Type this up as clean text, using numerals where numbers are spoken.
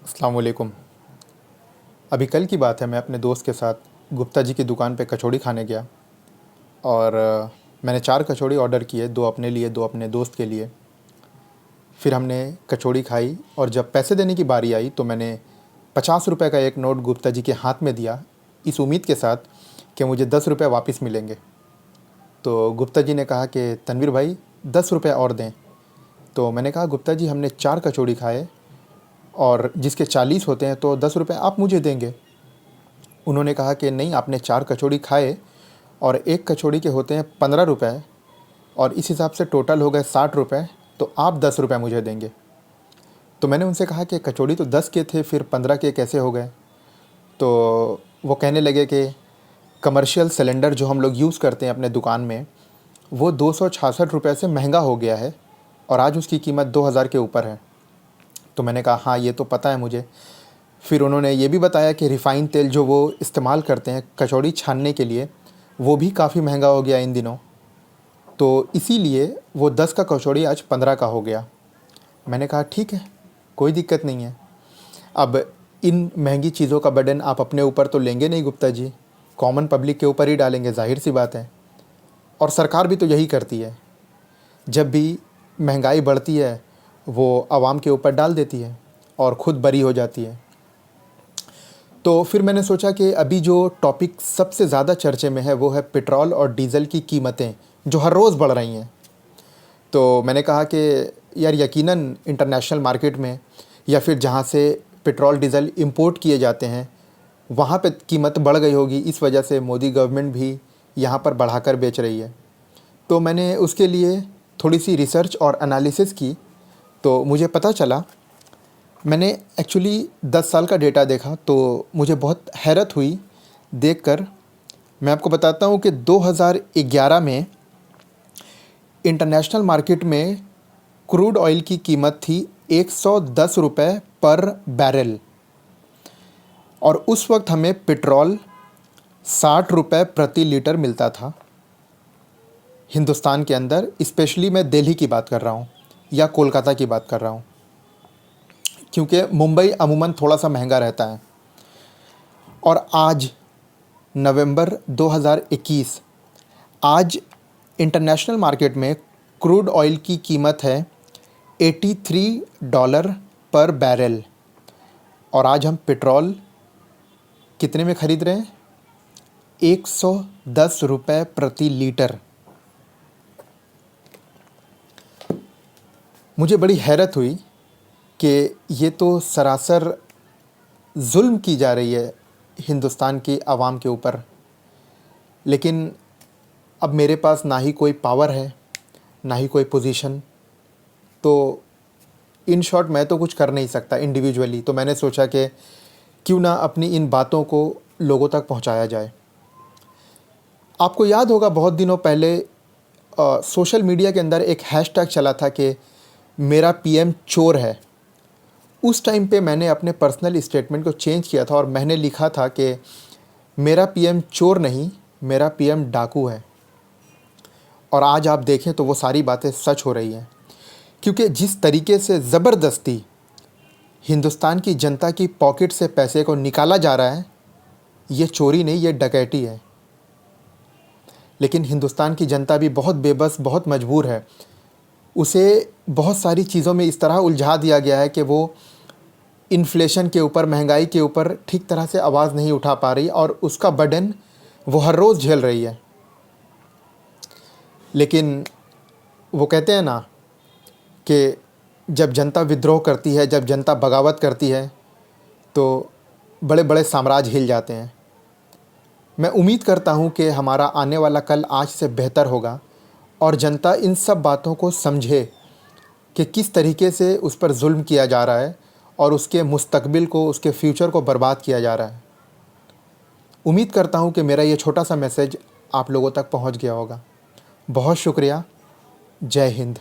अस्सलाम वालेकुम। अभी कल की बात है, मैं अपने दोस्त के साथ गुप्ता जी की दुकान पे कचौड़ी खाने गया और मैंने 4 कचौड़ी ऑर्डर किए, 2 अपने लिए, 2 अपने दोस्त के लिए। फिर हमने कचौड़ी खाई और जब पैसे देने की बारी आई तो मैंने 50 रुपए का एक नोट गुप्ता जी के हाथ में दिया, इस उम्मीद के साथ कि मुझे 10 रुपए वापस मिलेंगे। तो गुप्ता जी ने कहा कि तनवीर भाई 10 रुपए और दें। तो मैंने कहा गुप्ता जी हमने 4 कचौड़ी खाए और जिसके 40 होते हैं तो 10 रुपए आप मुझे देंगे। उन्होंने कहा कि नहीं, आपने 4 कचौड़ी खाए और एक कचौड़ी के होते हैं 15 रुपए और इस हिसाब से टोटल हो गए 60 रुपए, तो आप 10 रुपए मुझे देंगे। तो मैंने उनसे कहा कि कचौड़ी तो 10 के थे, फिर 15 के कैसे हो गए? तो वो कहने लगे कि कमर्शियल सिलेंडर जो हम लोग यूज़ करते हैं अपने दुकान में, वो 266 रुपये से महंगा हो गया है और आज उसकी कीमत 2000 के ऊपर है। तो मैंने कहा हाँ, ये तो पता है मुझे। फिर उन्होंने ये भी बताया कि रिफ़ाइन तेल जो वो इस्तेमाल करते हैं कचौड़ी छानने के लिए, वो भी काफ़ी महंगा हो गया इन दिनों। तो इसीलिए वो 10 का कचौड़ी आज 15 का हो गया। मैंने कहा ठीक है, कोई दिक्कत नहीं है। अब इन महंगी चीज़ों का बर्डन आप अपने ऊपर तो लेंगे नहीं गुप्ता जी, कॉमन पब्लिक के ऊपर ही डालेंगे, ज़ाहिर सी बात है। और सरकार भी तो यही करती है, जब भी महंगाई बढ़ती है वो आवाम के ऊपर डाल देती है और ख़ुद बरी हो जाती है। तो फिर मैंने सोचा कि अभी जो टॉपिक सबसे ज़्यादा चर्चे में है वो है पेट्रोल और डीज़ल की कीमतें जो हर रोज़ बढ़ रही हैं। तो मैंने कहा कि यार यकीनन इंटरनेशनल मार्केट में या फिर जहाँ से पेट्रोल डीज़ल इंपोर्ट किए जाते हैं वहाँ पे कीमत बढ़ गई होगी, इस वजह से मोदी गवर्नमेंट भी यहाँ पर बढ़ाकर बेच रही है। तो मैंने उसके लिए थोड़ी सी रिसर्च और एनालिसिस की, तो मुझे पता चला, मैंने एक्चुअली 10 साल का डेटा देखा तो मुझे बहुत हैरत हुई देखकर। मैं आपको बताता हूँ कि 2011 में इंटरनेशनल मार्केट में क्रूड ऑयल की कीमत थी 110 रुपये पर बैरल और उस वक्त हमें पेट्रोल 60 रुपये प्रति लीटर मिलता था हिंदुस्तान के अंदर। स्पेशली मैं दिल्ली की बात कर रहा हूँ या कोलकाता की बात कर रहा हूँ, क्योंकि मुंबई अमूमन थोड़ा सा महंगा रहता है। और आज नवंबर 2021, आज इंटरनेशनल मार्केट में क्रूड ऑयल की कीमत है $83 पर बैरल और आज हम पेट्रोल कितने में ख़रीद रहे हैं? 110 रुपये प्रति लीटर। मुझे बड़ी हैरत हुई कि ये तो सरासर जुल्म की जा रही है हिंदुस्तान की आवाम के ऊपर। लेकिन अब मेरे पास ना ही कोई पावर है, ना ही कोई पोजीशन, तो इन शॉर्ट मैं तो कुछ कर नहीं सकता इंडिविजुअली। तो मैंने सोचा कि क्यों ना अपनी इन बातों को लोगों तक पहुंचाया जाए। आपको याद होगा बहुत दिनों पहले सोशल मीडिया के अंदर एक हैशटैग चला था कि मेरा पीएम चोर है। उस टाइम पे मैंने अपने पर्सनल स्टेटमेंट को चेंज किया था और मैंने लिखा था कि मेरा पीएम चोर नहीं, मेरा पीएम डाकू है। और आज आप देखें तो वो सारी बातें सच हो रही हैं, क्योंकि जिस तरीके से ज़बरदस्ती हिंदुस्तान की जनता की पॉकेट से पैसे को निकाला जा रहा है, ये चोरी नहीं, ये डकैती है। लेकिन हिंदुस्तान की जनता भी बहुत बेबस, बहुत मजबूर है। उसे बहुत सारी चीज़ों में इस तरह उलझा दिया गया है कि वो इन्फ्लेशन के ऊपर, महंगाई के ऊपर ठीक तरह से आवाज़ नहीं उठा पा रही और उसका बर्डन वो हर रोज़ झेल रही है। लेकिन वो कहते हैं ना कि जब जनता विद्रोह करती है, जब जनता बगावत करती है, तो बड़े बड़े साम्राज्य हिल जाते हैं। मैं उम्मीद करता हूँ कि हमारा आने वाला कल आज से बेहतर होगा और जनता इन सब बातों को समझे कि किस तरीके से उस पर जुल्म किया जा रहा है और उसके मुस्तकबिल को, उसके फ्यूचर को बर्बाद किया जा रहा है। उम्मीद करता हूँ कि मेरा ये छोटा सा मैसेज आप लोगों तक पहुँच गया होगा। बहुत शुक्रिया। जय हिंद।